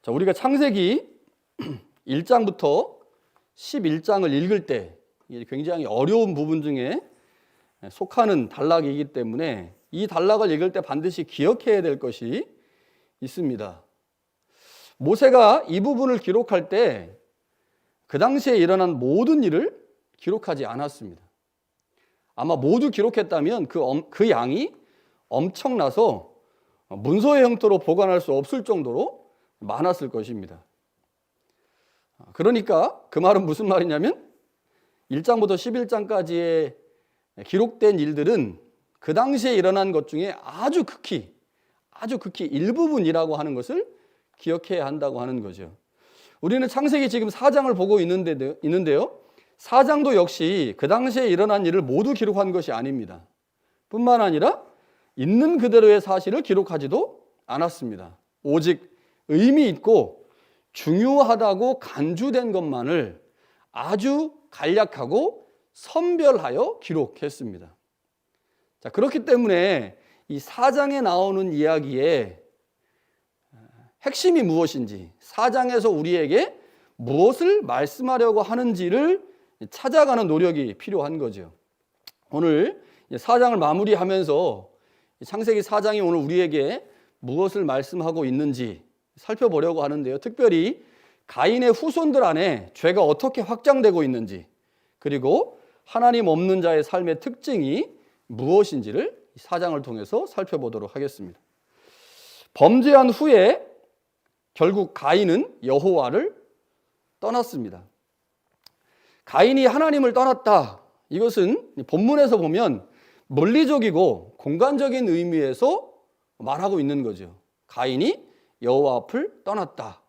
자, 우리가 창세기 1장부터 11장을 읽을 때 굉장히 어려운 부분 중에 속하는 단락이기 때문에 이 단락을 읽을 때 반드시 기억해야 될 것이 있습니다. 모세가 이 부분을 기록할 때 그 당시에 일어난 모든 일을 기록하지 않았습니다. 아마 모두 기록했다면 그 양이 엄청나서 문서의 형태로 보관할 수 없을 정도로 많았을 것입니다. 그러니까 그 말은 무슨 말이냐면 1장부터 11장까지의 기록된 일들은 그 당시에 일어난 것 중에 아주 극히 일부분이라고 하는 것을 기억해야 한다고 하는 거죠. 우리는 창세기 지금 4장을 보고 있는데요. 4장도 역시 그 당시에 일어난 일을 모두 기록한 것이 아닙니다. 뿐만 아니라 있는 그대로의 사실을 기록하지도 않았습니다. 오직 의미 있고 중요하다고 간주된 것만을 아주 간략하고 선별하여 기록했습니다. 자, 그렇기 때문에 이 4장에 나오는 이야기의 핵심이 무엇인지, 4장에서 우리에게 무엇을 말씀하려고 하는지를 찾아가는 노력이 필요한 거죠. 오늘 4장을 마무리하면서 창세기 4장이 오늘 우리에게 무엇을 말씀하고 있는지 살펴보려고 하는데요. 특별히 가인의 후손들 안에 죄가 어떻게 확장되고 있는지, 그리고 하나님 없는 자의 삶의 특징이 무엇인지를 4장을 통해서 살펴보도록 하겠습니다. 범죄한 후에 결국 가인은 여호와를 떠났습니다. 가인이 하나님을 떠났다. 이것은 본문에서 보면 물리적이고 공간적인 의미에서 말하고 있는 거죠. 가인이 여호와 앞을 떠났다.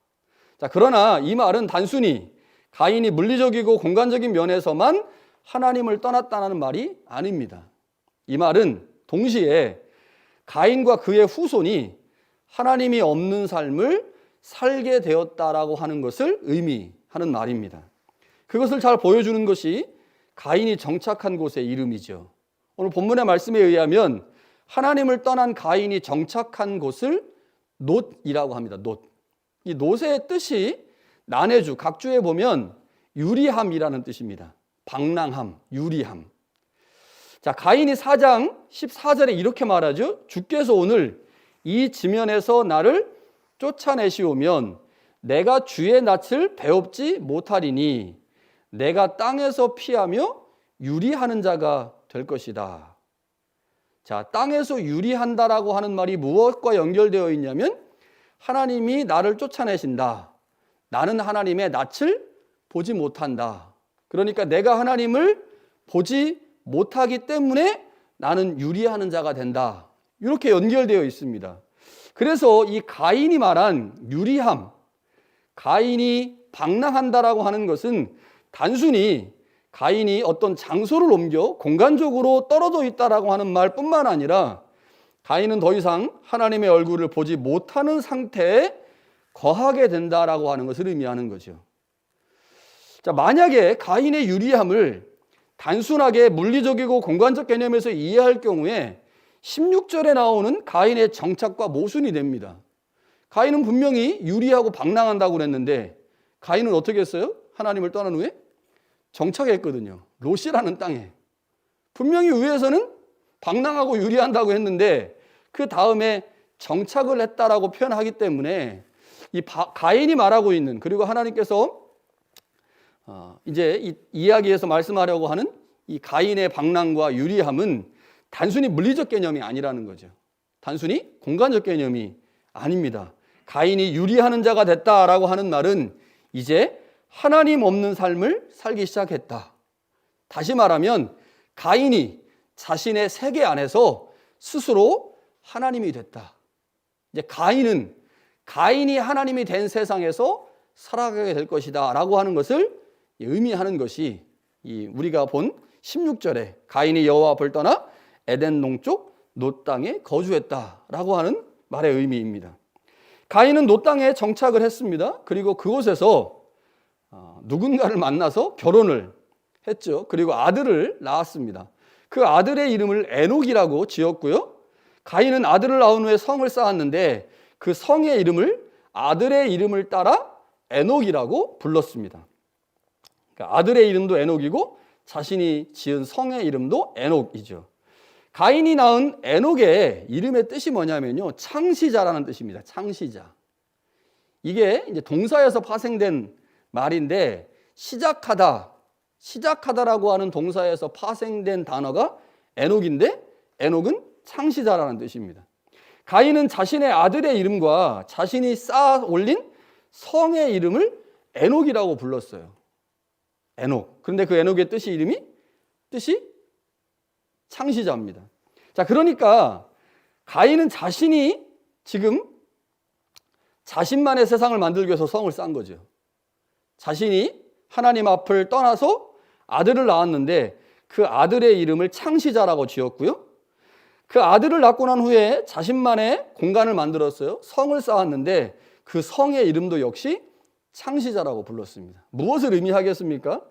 자, 그러나 이 말은 단순히 가인이 물리적이고 공간적인 면에서만 하나님을 떠났다는 말이 아닙니다. 이 말은 동시에 가인과 그의 후손이 하나님이 없는 삶을 살게 되었다라고 하는 것을 의미하는 말입니다. 그것을 잘 보여주는 것이 가인이 정착한 곳의 이름이죠. 오늘 본문의 말씀에 의하면 하나님을 떠난 가인이 정착한 곳을 놋이라고 합니다. 놋. 이 놋의 뜻이 난해주, 각주에 보면 유리함이라는 뜻입니다. 방랑함, 유리함. 자, 가인이 4장 14절에 이렇게 말하죠. 주께서 오늘 이 지면에서 나를 쫓아내시오면 내가 주의 낯을 배웁지 못하리니 내가 땅에서 피하며 유리하는 자가 될 것이다. 자, 땅에서 유리한다라고 하는 말이 무엇과 연결되어 있냐면 하나님이 나를 쫓아내신다. 나는 하나님의 낯을 보지 못한다. 그러니까 내가 하나님을 보지 못하기 때문에 나는 유리하는 자가 된다. 이렇게 연결되어 있습니다. 그래서 이 가인이 말한 유리함, 가인이 방랑한다라고 하는 것은 단순히 가인이 어떤 장소를 옮겨 공간적으로 떨어져 있다라고 하는 말뿐만 아니라 가인은 더 이상 하나님의 얼굴을 보지 못하는 상태에 거하게 된다라고 하는 것을 의미하는 거죠. 자, 만약에 가인의 유리함을 단순하게 물리적이고 공간적 개념에서 이해할 경우에 16절에 나오는 가인의 정착과 모순이 됩니다. 가인은 분명히 유리하고 방랑한다고 그랬는데 가인은 어떻게 했어요? 하나님을 떠난 후에 정착했거든요. 롯이라는 땅에. 분명히 위에서는 방랑하고 유리한다고 했는데 그 다음에 정착을 했다라고 표현하기 때문에 이 가인이 말하고 있는, 그리고 하나님께서 이제 이 이야기에서 말씀하려고 하는 이 가인의 방랑과 유리함은 단순히 물리적 개념이 아니라는 거죠. 단순히 공간적 개념이 아닙니다. 가인이 유리하는 자가 됐다라고 하는 말은 이제 하나님 없는 삶을 살기 시작했다. 다시 말하면 가인이 자신의 세계 안에서 스스로 하나님이 됐다. 이제 가인이 하나님이 된 세상에서 살아가게 될 것이다 라고 하는 것을 의미하는 것이 우리가 본 16절에 가인이 여호와 앞을 떠나 에덴 동쪽 놋 땅에 거주했다라고 하는 말의 의미입니다. 가인은 놋 땅에 정착을 했습니다. 그리고 그곳에서 누군가를 만나서 결혼을 했죠. 그리고 아들을 낳았습니다. 그 아들의 이름을 에녹이라고 지었고요. 가인은 아들을 낳은 후에 성을 쌓았는데 그 성의 이름을 아들의 이름을 따라 에녹이라고 불렀습니다. 그러니까 아들의 이름도 에녹이고 자신이 지은 성의 이름도 에녹이죠. 가인이 낳은 에녹의 이름의 뜻이 뭐냐면요, 창시자라는 뜻입니다. 창시자. 이게 이제 동사에서 파생된 말인데, 시작하다라고 하는 동사에서 파생된 단어가 에녹인데, 에녹은 창시자라는 뜻입니다. 가인은 자신의 아들의 이름과 자신이 쌓아 올린 성의 이름을 에녹이라고 불렀어요. 에녹. 그런데 그 에녹의 뜻이 창시자입니다. 자, 그러니까 가인은 자신이 지금 자신만의 세상을 만들기 위해서 성을 쌓은 거죠. 자신이 하나님 앞을 떠나서 아들을 낳았는데 그 아들의 이름을 창시자라고 지었고요. 그 아들을 낳고 난 후에 자신만의 공간을 만들었어요. 성을 쌓았는데 그 성의 이름도 역시 창시자라고 불렀습니다. 무엇을 의미하겠습니까?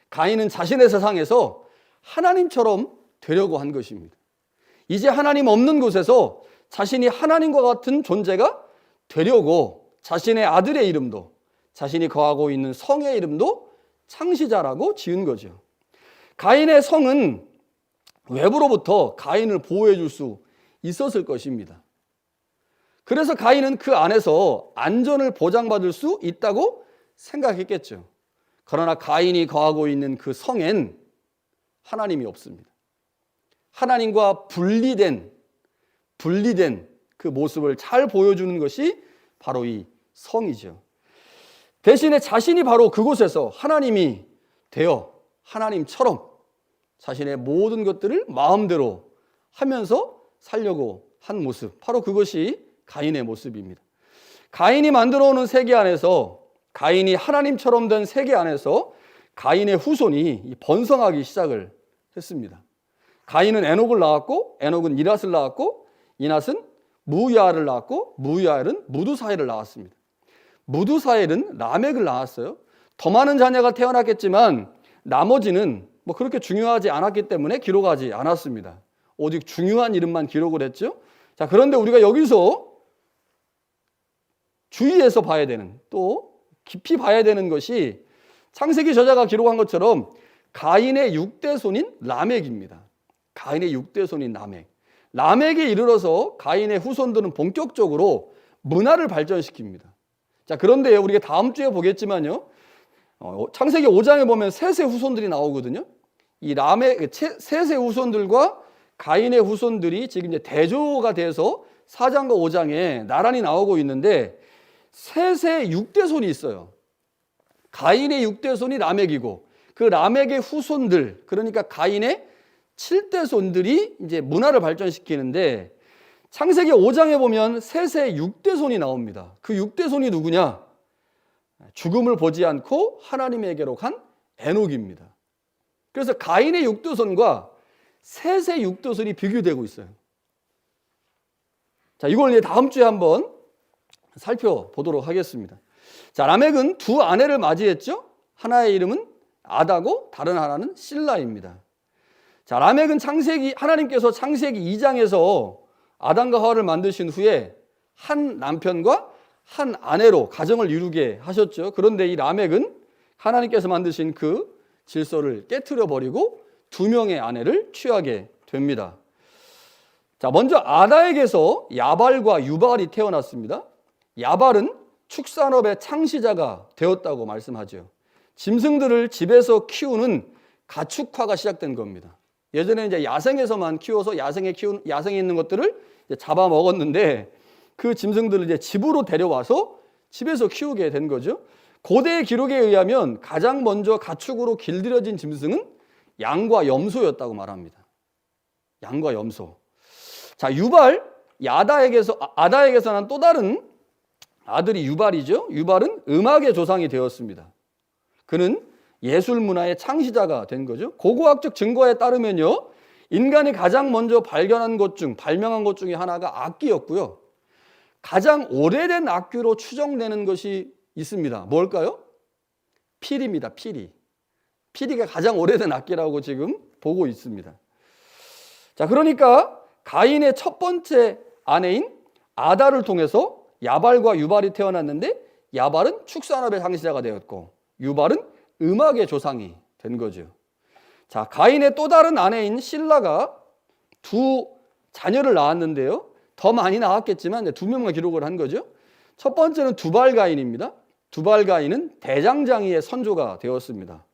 가인은 자신의 세상에서 하나님처럼 되려고 한 것입니다. 이제 하나님 없는 곳에서 자신이 하나님과 같은 존재가 되려고 자신의 아들의 이름도, 자신이 거하고 있는 성의 이름도 창시자라고 지은 거죠. 가인의 성은 외부로부터 가인을 보호해 줄 수 있었을 것입니다. 그래서 가인은 그 안에서 안전을 보장받을 수 있다고 생각했겠죠. 그러나 가인이 거하고 있는 그 성엔 하나님이 없습니다. 하나님과 분리된 그 모습을 잘 보여주는 것이 바로 이 성이죠. 대신에 자신이 바로 그곳에서 하나님이 되어 하나님처럼 자신의 모든 것들을 마음대로 하면서 살려고 한 모습, 바로 그것이 가인의 모습입니다. 가인이 만들어 오는 세계 안에서, 가인이 하나님처럼 된 세계 안에서 가인의 후손이 번성하기 시작을 했습니다. 가인은 에녹을 낳았고, 에녹은 이랏을 낳았고, 이낫은 무야를 낳았고, 무야엘은 무두사엘을 낳았습니다. 무두사엘은 라멕을 낳았어요. 더 많은 자녀가 태어났겠지만 나머지는 그렇게 중요하지 않았기 때문에 기록하지 않았습니다. 오직 중요한 이름만 기록을 했죠. 자, 그런데 우리가 여기서 주의해서 봐야 되는, 또 깊이 봐야 되는 것이 창세기 저자가 기록한 것처럼 가인의 6대 손인 라멕입니다. 가인의 6대 손인 라멕. 라멕에 이르러서 가인의 후손들은 본격적으로 문화를 발전시킵니다. 자, 그런데 우리가 다음 주에 보겠지만요, 창세기 5장에 보면 셋의 후손들이 나오거든요. 이 라멕, 셋의 후손들과 가인의 후손들이 지금 이제 대조가 돼서 4장과 5장에 나란히 나오고 있는데, 셋의 6대 손이 있어요. 가인의 6대 손이 라멕이고, 그 라멕의 후손들, 그러니까 가인의 7대 손들이 이제 문화를 발전시키는데, 창세기 5장에 보면 셋의 6대 손이 나옵니다. 그 6대 손이 누구냐? 죽음을 보지 않고 하나님에게로 간 에녹입니다. 그래서 가인의 6대 손과 셋의 6대 손이 비교되고 있어요. 자, 이걸 이제 다음 주에 한번 살펴보도록 하겠습니다. 자, 라멕은 두 아내를 맞이했죠. 하나의 이름은 아다고 다른 하나는 실라입니다. 자, 라멕은 하나님께서 창세기 2장에서 아담과 하와를 만드신 후에 한 남편과 한 아내로 가정을 이루게 하셨죠. 그런데 이 라멕은 하나님께서 만드신 그 질서를 깨트려 버리고 두 명의 아내를 취하게 됩니다. 자, 먼저 아다에게서 야발과 유발이 태어났습니다. 야발은 축산업의 창시자가 되었다고 말씀하죠. 짐승들을 집에서 키우는 가축화가 시작된 겁니다. 예전에 이제 야생에서만 키워서 야생에 있는 것들을 잡아먹었는데, 그 짐승들을 이제 집으로 데려와서 집에서 키우게 된 거죠. 고대의 기록에 의하면 가장 먼저 가축으로 길들여진 짐승은 양과 염소였다고 말합니다. 양과 염소. 자, 유발, 아다에게서 난 또 다른 아들이 유발이죠. 유발은 음악의 조상이 되었습니다. 그는 예술 문화의 창시자가 된 거죠. 고고학적 증거에 따르면요, 인간이 가장 먼저 발명한 것 중에 하나가 악기였고요. 가장 오래된 악기로 추정되는 것이 있습니다. 뭘까요? 피리입니다. 피리가 가장 오래된 악기라고 지금 보고 있습니다. 자, 그러니까 가인의 첫 번째 아내인 아다를 통해서 야발과 유발이 태어났는데 야발은 축산업의 창시자가 되었고 유발은 음악의 조상이 된 거죠. 자, 가인의 또 다른 아내인 실라가 두 자녀를 낳았는데요. 더 많이 낳았겠지만 두 명만 기록을 한 거죠. 첫 번째는 두발가인입니다. 두발가인은 대장장이의 선조가 되었습니다.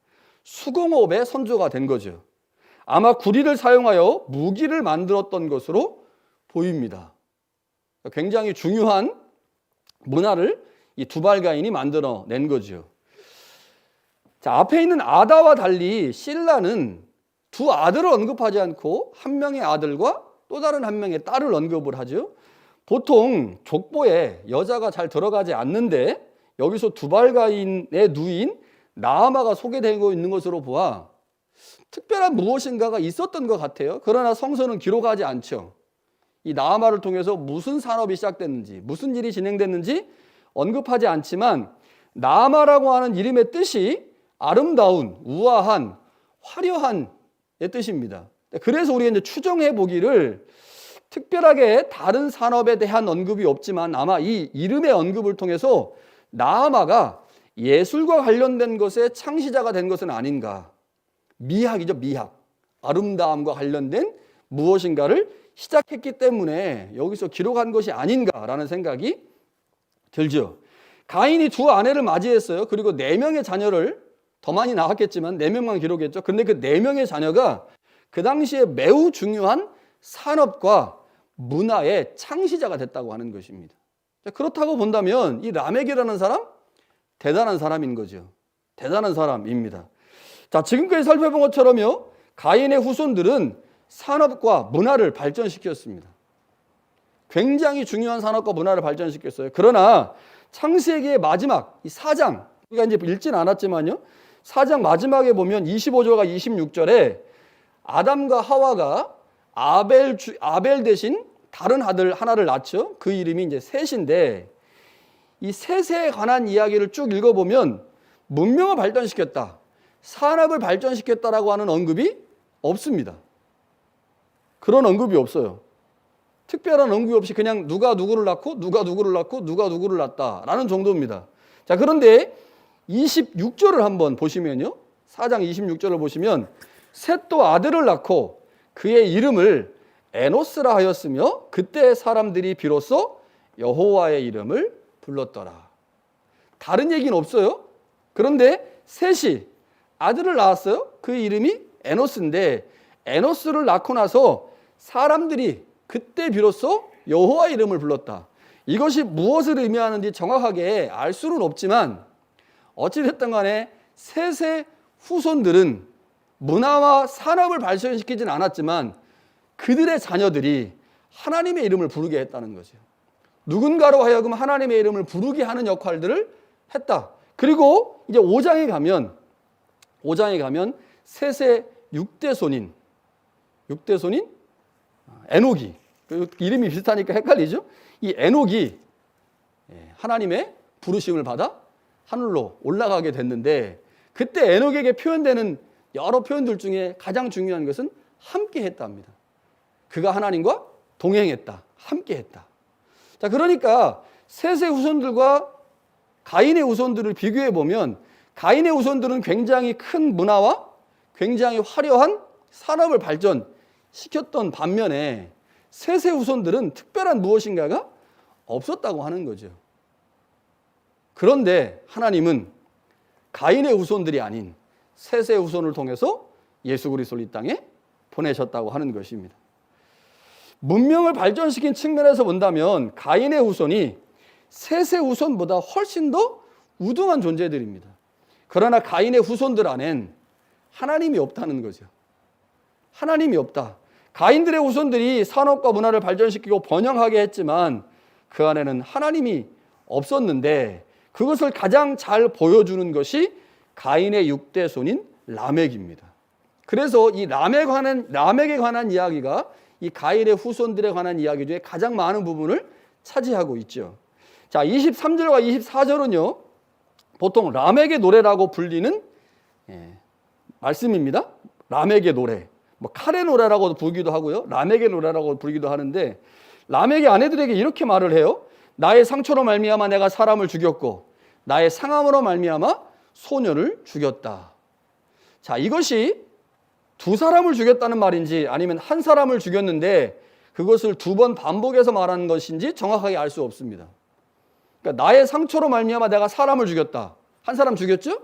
수공업의 선조가 된 거죠. 아마 구리를 사용하여 무기를 만들었던 것으로 보입니다. 굉장히 중요한 문화를 이 두발가인이 만들어낸 거죠. 자, 앞에 있는 아다와 달리 실라는 두 아들을 언급하지 않고 한 명의 아들과 또 다른 한 명의 딸을 언급을 하죠. 보통 족보에 여자가 잘 들어가지 않는데 여기서 두발가인의 누인 나아마가 소개되고 있는 것으로 보아 특별한 무엇인가가 있었던 것 같아요. 그러나 성서는 기록하지 않죠. 이 나아마를 통해서 무슨 산업이 시작됐는지, 무슨 일이 진행됐는지 언급하지 않지만 나아마라고 하는 이름의 뜻이 아름다운, 우아한, 화려한의 뜻입니다. 그래서 우리가 이제 추정해 보기를 특별하게 다른 산업에 대한 언급이 없지만 아마 이 이름의 언급을 통해서 나아마가 예술과 관련된 것의 창시자가 된 것은 아닌가. 미학이죠, 미학. 아름다움과 관련된 무엇인가를 시작했기 때문에 여기서 기록한 것이 아닌가라는 생각이 들죠. 가인이 두 아내를 맞이했어요. 그리고 4명의 자녀를 더 많이 낳았겠지만 4명만 기록했죠. 그런데 그 4명의 자녀가 그 당시에 매우 중요한 산업과 문화의 창시자가 됐다고 하는 것입니다. 그렇다고 본다면 이 라멕이라는 사람 대단한 사람인 거죠. 대단한 사람입니다. 자, 지금까지 살펴본 것처럼요, 가인의 후손들은 산업과 문화를 발전시켰습니다. 굉장히 중요한 산업과 문화를 발전시켰어요. 그러나 창세기의 마지막 이 4장, 우리가 이제 읽진 않았지만요, 4장 마지막에 보면 25절과 26절에 아담과 하와가 아벨 대신 다른 아들 하나를 낳죠. 그 이름이 이제 셋인데 이 셋에 관한 이야기를 쭉 읽어보면 문명을 발전시켰다, 산업을 발전시켰다라고 하는 언급이 없습니다. 그런 언급이 없어요. 특별한 언급이 없이 그냥 누가 누구를 낳고 누가 누구를 낳고 누가 누구를 낳았다라는 정도입니다. 자, 그런데 26절을 한번 보시면요, 4장 26절을 보시면 셋도 아들을 낳고 그의 이름을 에노스라 하였으며 그때 사람들이 비로소 여호와의 이름을 불렀더라. 다른 얘기는 없어요. 그런데 셋이 아들을 낳았어요. 그 이름이 에노스인데 에노스를 낳고 나서 사람들이 그때 비로소 여호와의 이름을 불렀다. 이것이 무엇을 의미하는지 정확하게 알 수는 없지만 어찌됐든 간에 셋의 후손들은 문화와 산업을 발전시키진 않았지만 그들의 자녀들이 하나님의 이름을 부르게 했다는 거죠. 누군가로 하여금 하나님의 이름을 부르게 하는 역할들을 했다. 그리고 이제 5장에 가면 셋의 6대손인 에녹이, 이름이 비슷하니까 헷갈리죠? 이 에녹이 하나님의 부르심을 받아 하늘로 올라가게 됐는데 그때 에녹에게 표현되는 여러 표현들 중에 가장 중요한 것은 함께 했답니다. 그가 하나님과 동행했다, 함께 했다. 자, 그러니까 셋의 후손들과 가인의 후손들을 비교해 보면 가인의 후손들은 굉장히 큰 문화와 굉장히 화려한 산업을 발전시켰던 반면에 셋의 후손들은 특별한 무엇인가가 없었다고 하는 거죠. 그런데 하나님은 가인의 후손들이 아닌 셋의 후손을 통해서 예수 그리스도를 이 땅에 보내셨다고 하는 것입니다. 문명을 발전시킨 측면에서 본다면 가인의 후손이 셋의 후손보다 훨씬 더 우등한 존재들입니다. 그러나 가인의 후손들 안엔 하나님이 없다는 거죠. 하나님이 없다. 가인들의 후손들이 산업과 문화를 발전시키고 번영하게 했지만 그 안에는 하나님이 없었는데 그것을 가장 잘 보여주는 것이 가인의 6대 손인 라멕입니다. 그래서 이 라멕에 관한 이야기가 이 가인의 후손들에 관한 이야기 중에 가장 많은 부분을 차지하고 있죠. 자, 23절과 24절은요, 보통 라멕의 노래라고 불리는 말씀입니다. 라멕의 노래, 뭐 칼의 노래라고 부르기도 하고요, 라멕의 노래라고 부르기도 하는데 라멕의 아내들에게 이렇게 말을 해요. 나의 상처로 말미암아 내가 사람을 죽였고 나의 상함으로 말미암아 소년을 죽였다. 자, 이것이 두 사람을 죽였다는 말인지 아니면 한 사람을 죽였는데 그것을 두 번 반복해서 말하는 것인지 정확하게 알 수 없습니다. 그러니까 나의 상처로 말미암아 내가 사람을 죽였다. 한 사람 죽였죠?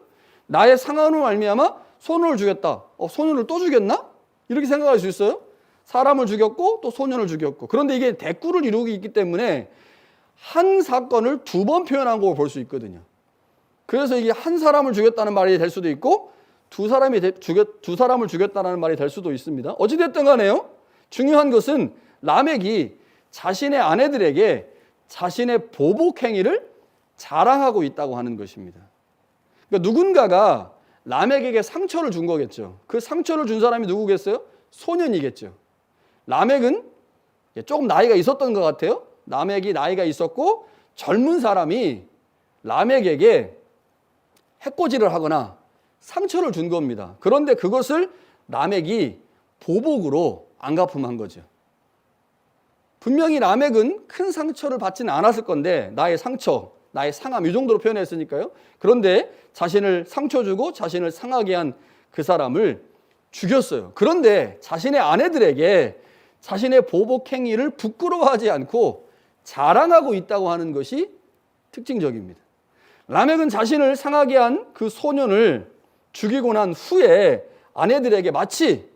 나의 상함으로 말미암아 소년을 죽였다. 소년을 또 죽였나? 이렇게 생각할 수 있어요. 사람을 죽였고 또 소년을 죽였고. 그런데 이게 대꾸를 이루고 있기 때문에 한 사건을 두 번 표현한 걸 볼 수 있거든요. 그래서 이게 한 사람을 죽였다는 말이 될 수도 있고 두 사람을 죽였다는 말이 될 수도 있습니다. 어찌됐든 간에요. 중요한 것은 라멕이 자신의 아내들에게 자신의 보복 행위를 자랑하고 있다고 하는 것입니다. 그러니까 누군가가 라멕에게 상처를 준 거겠죠. 그 상처를 준 사람이 누구겠어요? 소년이겠죠. 라멕은 조금 나이가 있었던 것 같아요. 라멕이 나이가 있었고 젊은 사람이 라멕에게 해코지를 하거나 상처를 준 겁니다. 그런데 그것을 라멕이 보복으로 안갚음한 거죠. 분명히 라멕은 큰 상처를 받지는 않았을 건데 나의 상처, 나의 상함 이 정도로 표현했으니까요. 그런데 자신을 상처 주고 자신을 상하게 한 그 사람을 죽였어요. 그런데 자신의 아내들에게 자신의 보복 행위를 부끄러워하지 않고 자랑하고 있다고 하는 것이 특징적입니다. 라멕은 자신을 상하게 한 그 소년을 죽이고 난 후에 아내들에게 마치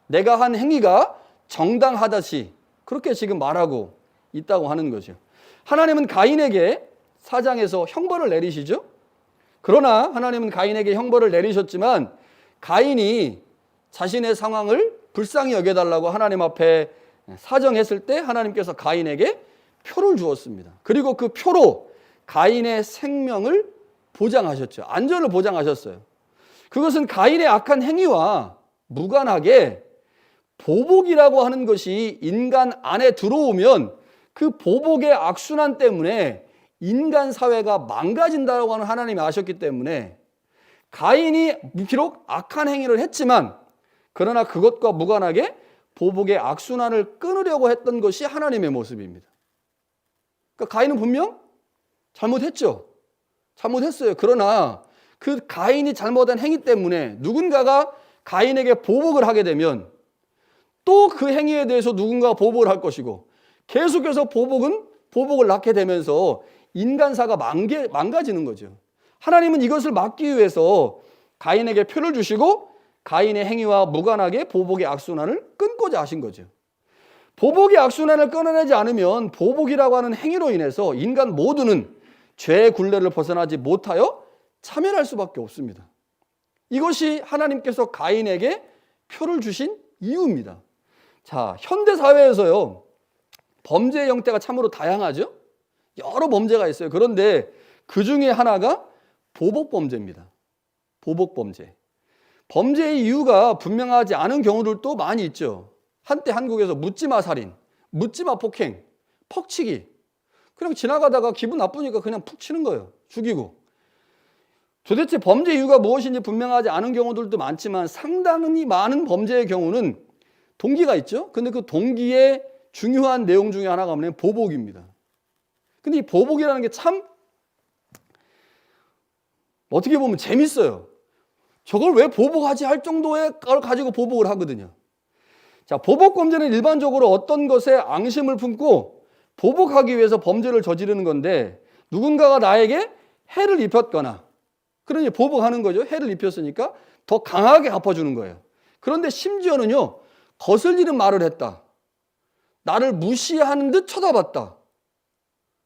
내가 한 행위가 정당하다시 그렇게 지금 말하고 있다고 하는 거죠. 하나님은 가인에게 4장에서 형벌을 내리시죠. 그러나 하나님은 가인에게 형벌을 내리셨지만 가인이 자신의 상황을 불쌍히 여겨달라고 하나님 앞에 사정했을 때 하나님께서 가인에게 표를 주었습니다. 그리고 그 표로 가인의 생명을 보장하셨죠. 안전을 보장하셨어요. 그것은 가인의 악한 행위와 무관하게 보복이라고 하는 것이 인간 안에 들어오면 그 보복의 악순환 때문에 인간 사회가 망가진다고 하는 하나님이 아셨기 때문에 가인이 비록 악한 행위를 했지만 그러나 그것과 무관하게 보복의 악순환을 끊으려고 했던 것이 하나님의 모습입니다. 그러니까 가인은 분명 잘못했죠. 잘못했어요. 그러나 그 가인이 잘못한 행위 때문에 누군가가 가인에게 보복을 하게 되면 또 그 행위에 대해서 누군가가 보복을 할 것이고 계속해서 보복을 낳게 되면서 인간사가 망가지는 거죠. 하나님은 이것을 막기 위해서 가인에게 표를 주시고 가인의 행위와 무관하게 보복의 악순환을 끊고자 하신 거죠. 보복의 악순환을 끊어내지 않으면 보복이라고 하는 행위로 인해서 인간 모두는 죄의 굴레를 벗어나지 못하여 참여할 수밖에 없습니다. 이것이 하나님께서 가인에게 표를 주신 이유입니다. 자, 현대 사회에서요, 범죄의 형태가 참으로 다양하죠? 여러 범죄가 있어요. 그런데 그 중에 하나가 보복범죄입니다. 보복범죄. 범죄의 이유가 분명하지 않은 경우들도 많이 있죠. 한때 한국에서 묻지마 살인, 묻지마 폭행, 퍽치기. 그냥 지나가다가 기분 나쁘니까 그냥 푹 치는 거예요. 죽이고. 도대체 범죄 이유가 무엇인지 분명하지 않은 경우들도 많지만 상당히 많은 범죄의 경우는 동기가 있죠. 근데 그 동기의 중요한 내용 중에 하나가 뭐냐면 보복입니다. 근데 이 보복이라는 게 참 어떻게 보면 재밌어요. 저걸 왜 보복하지 할 정도의 걸 가지고 보복을 하거든요. 자, 보복범죄는 일반적으로 어떤 것에 앙심을 품고 보복하기 위해서 범죄를 저지르는 건데 누군가가 나에게 해를 입혔거나 그러니 보복하는 거죠. 해를 입혔으니까 더 강하게 갚아주는 거예요. 그런데 심지어는요. 거슬리는 말을 했다. 나를 무시하는 듯 쳐다봤다.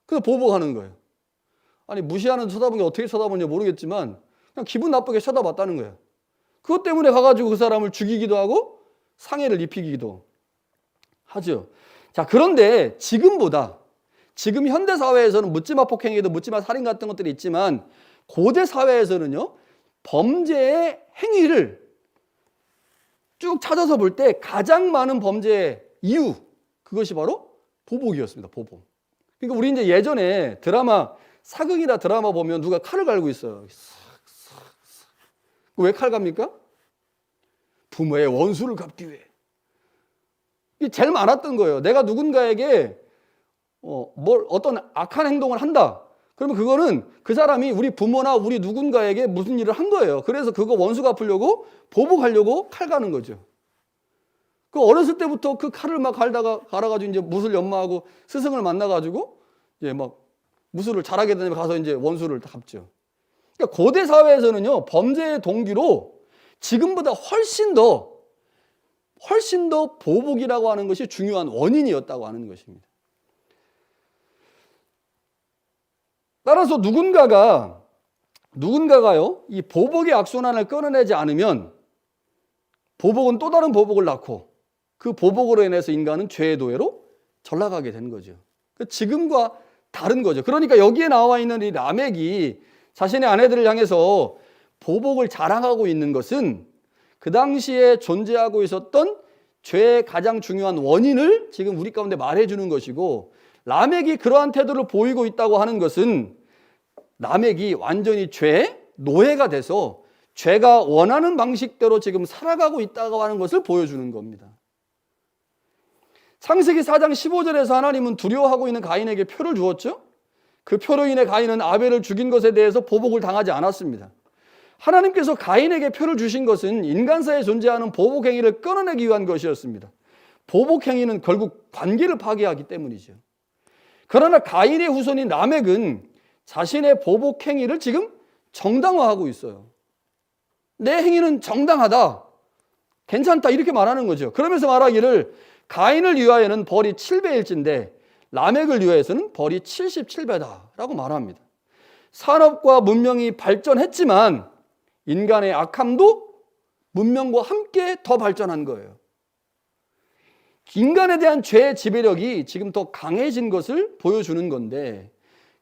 그래서 보복하는 거예요. 아니 무시하는 듯 쳐다본 게 어떻게 쳐다보는지 모르겠지만 그냥 기분 나쁘게 쳐다봤다는 거예요. 그것 때문에 가가지고 그 사람을 죽이기도 하고 상해를 입히기도 하죠. 자, 그런데 지금 현대 사회에서는 묻지마 폭행에도 묻지마 살인 같은 것들이 있지만 고대 사회에서는요, 범죄의 행위를 쭉 찾아서 볼 때 가장 많은 범죄의 이유, 그것이 바로 보복이었습니다. 보복. 그러니까 우리 이제 예전에 사극이나 드라마 보면 누가 칼을 갈고 있어요. 왜 칼 갑니까? 부모의 원수를 갚기 위해. 이게 제일 많았던 거예요. 내가 누군가에게 어떤 악한 행동을 한다. 그러면 그거는 그 사람이 우리 부모나 우리 누군가에게 무슨 일을 한 거예요. 그래서 그거 원수 갚으려고 보복하려고 칼 가는 거죠. 그 어렸을 때부터 그 칼을 막 갈아가지고 이제 무술 연마하고 스승을 만나가지고 이제 막 무술을 잘하게 되면 가서 이제 원수를 갚죠. 그러니까 고대 사회에서는요, 범죄의 동기로 지금보다 훨씬 더 보복이라고 하는 것이 중요한 원인이었다고 하는 것입니다. 따라서 누군가가요, 이 보복의 악순환을 끊어내지 않으면 보복은 또 다른 보복을 낳고 그 보복으로 인해서 인간은 죄의 도회로 전락하게 된 거죠. 지금과 다른 거죠. 그러니까 여기에 나와 있는 이 라멕이 자신의 아내들을 향해서 보복을 자랑하고 있는 것은 그 당시에 존재하고 있었던 죄의 가장 중요한 원인을 지금 우리 가운데 말해주는 것이고, 라멕이 그러한 태도를 보이고 있다고 하는 것은 라멕이 완전히 죄의 노예가 돼서 죄가 원하는 방식대로 지금 살아가고 있다고 하는 것을 보여주는 겁니다. 창세기 4장 15절에서 하나님은 두려워하고 있는 가인에게 표를 주었죠. 그 표로 인해 가인은 아벨을 죽인 것에 대해서 보복을 당하지 않았습니다. 하나님께서 가인에게 표를 주신 것은 인간사에 존재하는 보복 행위를 끊어내기 위한 것이었습니다. 보복 행위는 결국 관계를 파괴하기 때문이죠. 그러나 가인의 후손인 라멕은 자신의 보복 행위를 지금 정당화하고 있어요. 내 행위는 정당하다, 괜찮다, 이렇게 말하는 거죠. 그러면서 말하기를 가인을 위하여는 벌이 7배일진데 라멕을 위하여서는 벌이 77배다라고 말합니다. 산업과 문명이 발전했지만 인간의 악함도 문명과 함께 더 발전한 거예요. 인간에 대한 죄의 지배력이 지금 더 강해진 것을 보여주는 건데,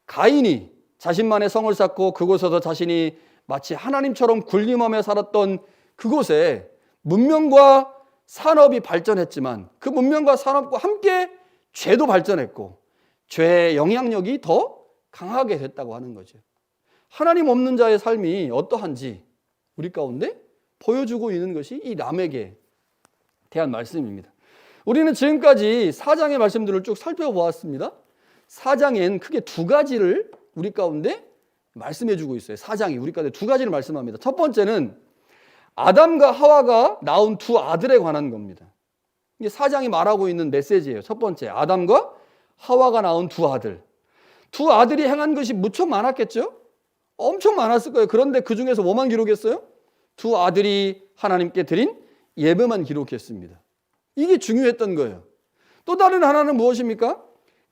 가인이 자신만의 성을 쌓고 그곳에서 자신이 마치 하나님처럼 군림하며 살았던 그곳에 문명과 산업이 발전했지만 그 문명과 산업과 함께 죄도 발전했고 죄의 영향력이 더 강하게 됐다고 하는 거죠. 하나님 없는 자의 삶이 어떠한지 우리 가운데 보여주고 있는 것이 이 라멕에 대한 말씀입니다. 우리는 지금까지 4장의 말씀들을 쭉 살펴보았습니다. 4장엔 크게 두 가지를 우리 가운데 말씀해주고 있어요. 4장이 우리 가운데 두 가지를 말씀합니다. 첫 번째는 아담과 하와가 낳은 두 아들에 관한 겁니다. 이게 4장이 말하고 있는 메시지예요. 첫 번째, 아담과 하와가 낳은 두 아들. 두 아들이 행한 것이 무척 많았겠죠? 엄청 많았을 거예요. 그런데 그 중에서 뭐만 기록했어요? 두 아들이 하나님께 드린 예배만 기록했습니다. 이게 중요했던 거예요. 또 다른 하나는 무엇입니까?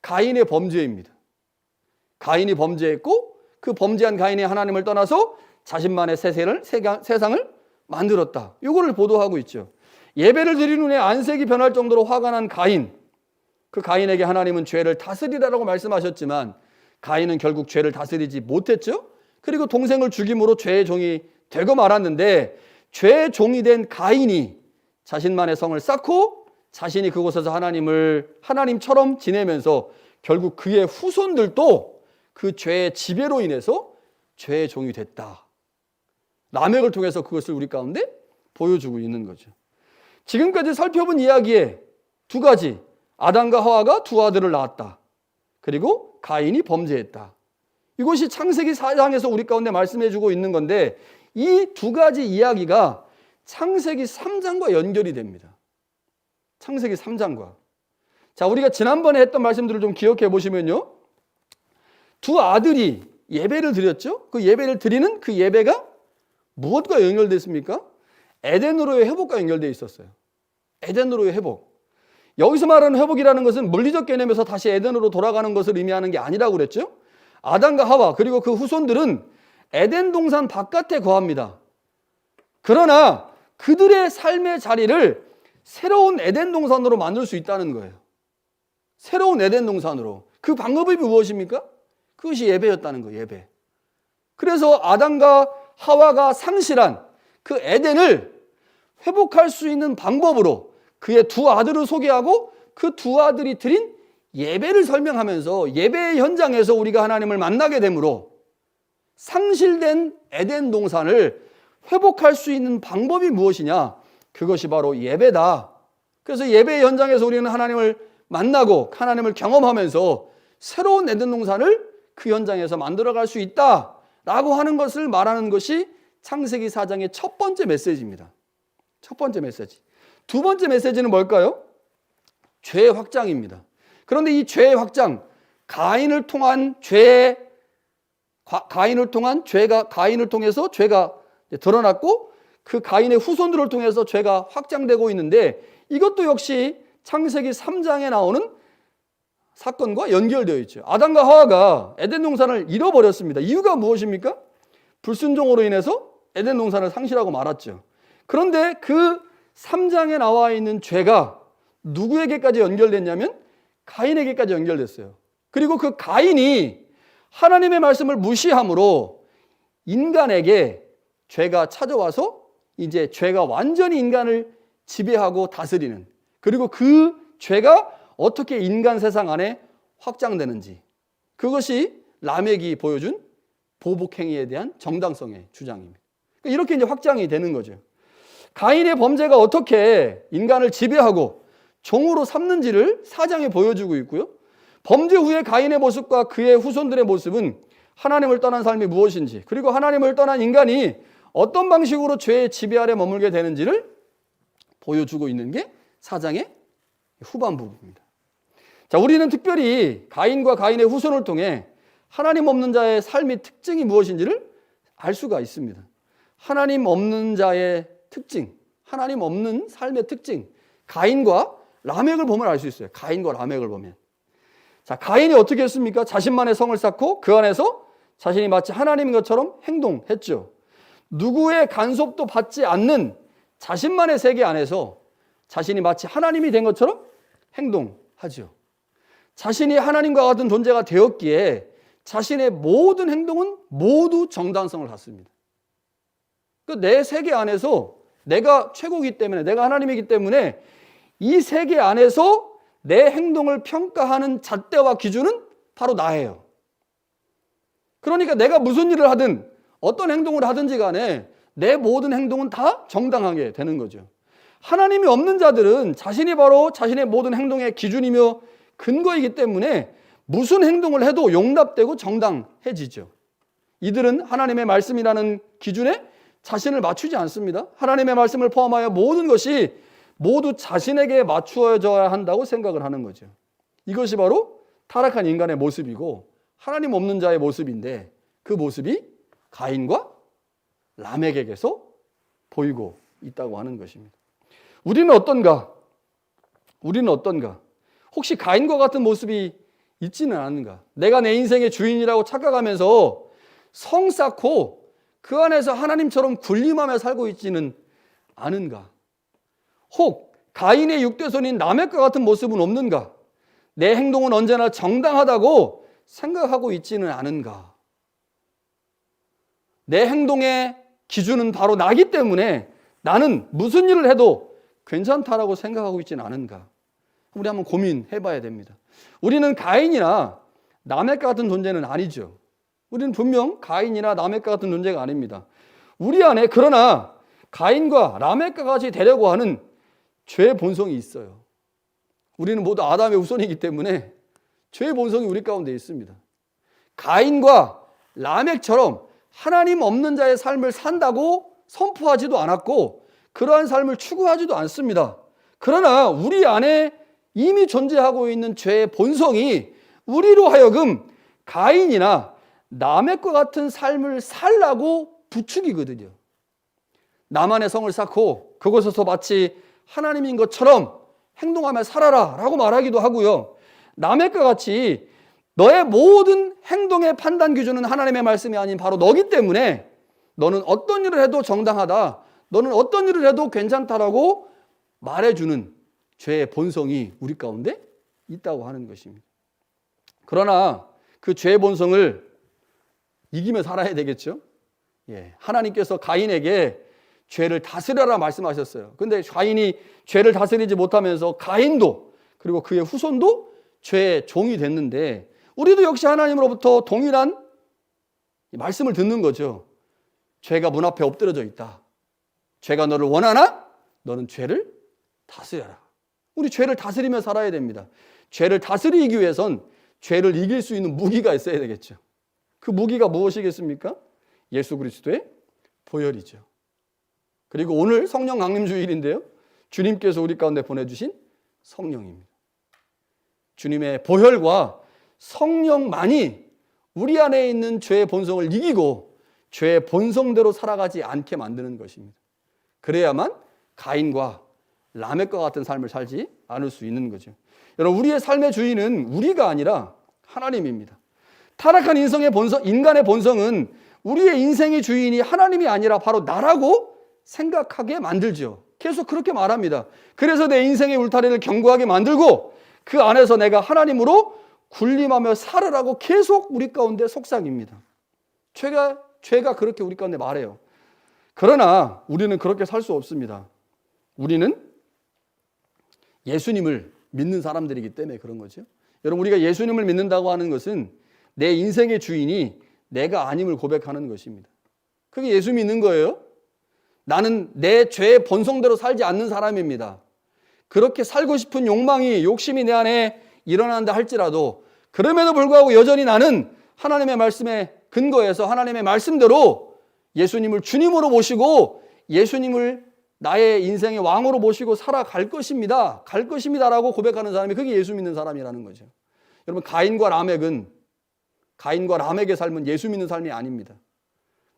가인의 범죄입니다. 가인이 범죄했고 그 범죄한 가인이 하나님을 떠나서 자신만의 세상을 만들었다. 이거를 보도하고 있죠. 예배를 드리는 후에 안색이 변할 정도로 화가 난 가인. 그 가인에게 하나님은 죄를 다스리라고 말씀하셨지만 가인은 결국 죄를 다스리지 못했죠. 그리고 동생을 죽임으로 죄의 종이 되고 말았는데, 죄의 종이 된 가인이 자신만의 성을 쌓고 자신이 그곳에서 하나님처럼 지내면서 결국 그의 후손들도 그 죄의 지배로 인해서 죄의 종이 됐다. 라멕을 통해서 그것을 우리 가운데 보여주고 있는 거죠. 지금까지 살펴본 이야기에 두 가지, 아담과 하와가 두 아들을 낳았다. 그리고 가인이 범죄했다. 이것이 창세기 4장에서 우리 가운데 말씀해주고 있는 건데, 이 두 가지 이야기가 창세기 3장과 연결이 됩니다. 창세기 3장과. 자, 우리가 지난번에 했던 말씀들을 좀 기억해 보시면요, 두 아들이 예배를 드렸죠. 그 예배를 드리는 그 예배가 무엇과 연결됐습니까? 에덴으로의 회복과 연결되어 있었어요. 에덴으로의 회복. 여기서 말하는 회복이라는 것은 물리적 개념에서 다시 에덴으로 돌아가는 것을 의미하는 게 아니라고 그랬죠. 아담과 하와 그리고 그 후손들은 에덴 동산 바깥에 거합니다. 그러나 그들의 삶의 자리를 새로운 에덴 동산으로 만들 수 있다는 거예요. 새로운 에덴 동산으로. 그 방법이 무엇입니까? 그것이 예배였다는 거예요. 예배. 그래서 아담과 하와가 상실한 그 에덴을 회복할 수 있는 방법으로 그의 두 아들을 소개하고 그 두 아들이 드린 예배를 설명하면서 예배의 현장에서 우리가 하나님을 만나게 되므로 상실된 에덴 동산을 회복할 수 있는 방법이 무엇이냐? 그것이 바로 예배다. 그래서 예배의 현장에서 우리는 하나님을 만나고 하나님을 경험하면서 새로운 에덴 동산을 그 현장에서 만들어갈 수 있다라고 하는 것을 말하는 것이 창세기 4장의 첫 번째 메시지입니다. 첫 번째 메시지. 두 번째 메시지는 뭘까요? 죄의 확장입니다. 그런데 이 죄의 확장, 가인을 통해서 죄가 드러났고 그 가인의 후손들을 통해서 죄가 확장되고 있는데 이것도 역시 창세기 3장에 나오는 사건과 연결되어 있죠. 아담과 하와가 에덴 동산을 잃어버렸습니다. 이유가 무엇입니까? 불순종으로 인해서 에덴 동산을 상실하고 말았죠. 그런데 그 3장에 나와 있는 죄가 누구에게까지 연결됐냐면 가인에게까지 연결됐어요. 그리고 그 가인이 하나님의 말씀을 무시함으로 인간에게 죄가 찾아와서 이제 죄가 완전히 인간을 지배하고 다스리는, 그리고 그 죄가 어떻게 인간 세상 안에 확장되는지, 그것이 라멕이 보여준 보복행위에 대한 정당성의 주장입니다. 이렇게 이제 확장이 되는 거죠. 가인의 범죄가 어떻게 인간을 지배하고 종으로 삼는지를 4장에 보여주고 있고요. 범죄 후에 가인의 모습과 그의 후손들의 모습은 하나님을 떠난 삶이 무엇인지, 그리고 하나님을 떠난 인간이 어떤 방식으로 죄의 지배 아래 머물게 되는지를 보여주고 있는 게 4장의 후반부입니다. 자, 우리는 특별히 가인과 가인의 후손을 통해 하나님 없는 자의 삶의 특징이 무엇인지를 알 수가 있습니다. 하나님 없는 자의 특징, 하나님 없는 삶의 특징, 가인과 라멕을 보면 알 수 있어요. 가인과 라멕을 보면. 자, 가인이 어떻게 했습니까? 자신만의 성을 쌓고 그 안에서 자신이 마치 하나님인 것처럼 행동했죠. 누구의 간섭도 받지 않는 자신만의 세계 안에서 자신이 마치 하나님이 된 것처럼 행동하죠. 자신이 하나님과 같은 존재가 되었기에 자신의 모든 행동은 모두 정당성을 갖습니다. 내 세계 안에서 내가 최고이기 때문에, 내가 하나님이기 때문에 이 세계 안에서 내 행동을 평가하는 잣대와 기준은 바로 나예요. 그러니까 내가 무슨 일을 하든 어떤 행동을 하든지 간에 내 모든 행동은 다 정당하게 되는 거죠. 하나님이 없는 자들은 자신이 바로 자신의 모든 행동의 기준이며 근거이기 때문에 무슨 행동을 해도 용납되고 정당해지죠. 이들은 하나님의 말씀이라는 기준에 자신을 맞추지 않습니다. 하나님의 말씀을 포함하여 모든 것이 모두 자신에게 맞추어져야 한다고 생각을 하는 거죠. 이것이 바로 타락한 인간의 모습이고 하나님 없는 자의 모습인데, 그 모습이 가인과 라멕에게서 보이고 있다고 하는 것입니다. 우리는 어떤가? 혹시 가인과 같은 모습이 있지는 않은가? 내가 내 인생의 주인이라고 착각하면서 성 쌓고 그 안에서 하나님처럼 군림하며 살고 있지는 않은가? 혹 가인의 육대손인 라멕과 같은 모습은 없는가? 내 행동은 언제나 정당하다고 생각하고 있지는 않은가? 내 행동의 기준은 바로 나기 때문에 나는 무슨 일을 해도 괜찮다라고 생각하고 있지는 않은가? 우리 한번 고민해 봐야 됩니다. 우리는 가인이나 라멕과 같은 존재는 아니죠. 우리는 분명 가인이나 라멕과 같은 존재가 아닙니다. 우리 안에 그러나 가인과 라멕과 같이 되려고 하는 죄의 본성이 있어요. 우리는 모두 아담의 후손이기 때문에 죄의 본성이 우리 가운데 있습니다. 가인과 라멕처럼 하나님 없는 자의 삶을 산다고 선포하지도 않았고 그러한 삶을 추구하지도 않습니다. 그러나 우리 안에 이미 존재하고 있는 죄의 본성이 우리로 하여금 가인이나 라멕과 같은 삶을 살라고 부추기거든요. 나만의 성을 쌓고 그곳에서 마치 하나님인 것처럼 행동하며 살아라 라고 말하기도 하고요. 라멕과 같이 너의 모든 행동의 판단 기준은 하나님의 말씀이 아닌 바로 너기 때문에 너는 어떤 일을 해도 정당하다, 너는 어떤 일을 해도 괜찮다라고 말해주는 죄의 본성이 우리 가운데 있다고 하는 것입니다. 그러나 그 죄의 본성을 이기며 살아야 되겠죠. 하나님께서 가인에게 죄를 다스려라 말씀하셨어요. 근데 가인이 죄를 다스리지 못하면서 가인도 그리고 그의 후손도 죄의 종이 됐는데 우리도 역시 하나님으로부터 동일한 말씀을 듣는 거죠. 죄가 문 앞에 엎드려져 있다. 죄가 너를 원하나? 너는 죄를 다스려라. 우리 죄를 다스리며 살아야 됩니다. 죄를 다스리기 위해선 죄를 이길 수 있는 무기가 있어야 되겠죠. 그 무기가 무엇이겠습니까? 예수 그리스도의 보혈이죠. 그리고 오늘 성령 강림 주일인데요. 주님께서 우리 가운데 보내주신 성령입니다. 주님의 보혈과 성령만이 우리 안에 있는 죄의 본성을 이기고 죄의 본성대로 살아가지 않게 만드는 것입니다. 그래야만 가인과 라멕과 같은 삶을 살지 않을 수 있는 거죠. 여러분, 우리의 삶의 주인은 우리가 아니라 하나님입니다. 타락한 인간의 본성은 우리의 인생의 주인이 하나님이 아니라 바로 나라고 생각하게 만들죠. 계속 그렇게 말합니다. 그래서 내 인생의 울타리를 견고하게 만들고 그 안에서 내가 하나님으로 군림하며 살으라고 계속 우리 가운데 속삭입니다. 죄가 그렇게 우리 가운데 말해요. 그러나 우리는 그렇게 살 수 없습니다. 우리는 예수님을 믿는 사람들이기 때문에 그런 거죠. 여러분, 우리가 예수님을 믿는다고 하는 것은 내 인생의 주인이 내가 아님을 고백하는 것입니다. 그게 예수 믿는 거예요. 나는 내 죄의 본성대로 살지 않는 사람입니다. 그렇게 살고 싶은 욕심이 내 안에 일어난다 할지라도 그럼에도 불구하고 여전히 나는 하나님의 말씀에 근거해서 하나님의 말씀대로 예수님을 주님으로 모시고 예수님을 나의 인생의 왕으로 모시고 살아갈 것입니다. 갈 것입니다라고 고백하는 사람이 그게 예수 믿는 사람이라는 거죠. 여러분, 가인과 라멕의 삶은 예수 믿는 삶이 아닙니다.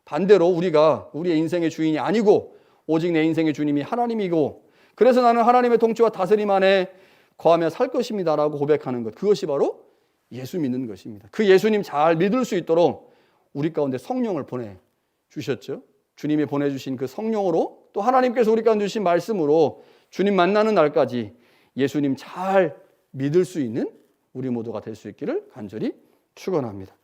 반대로 우리가 우리의 인생의 주인이 아니고 오직 내 인생의 주님이 하나님이고 그래서 나는 하나님의 통치와 다스림 안에 거하며 살 것입니다라고 고백하는 것, 그것이 바로 예수 믿는 것입니다. 그 예수님 잘 믿을 수 있도록 우리 가운데 성령을 보내주셨죠. 주님이 보내주신 그 성령으로 또 하나님께서 우리 가운데 주신 말씀으로 주님 만나는 날까지 예수님 잘 믿을 수 있는 우리 모두가 될 수 있기를 간절히 축원합니다.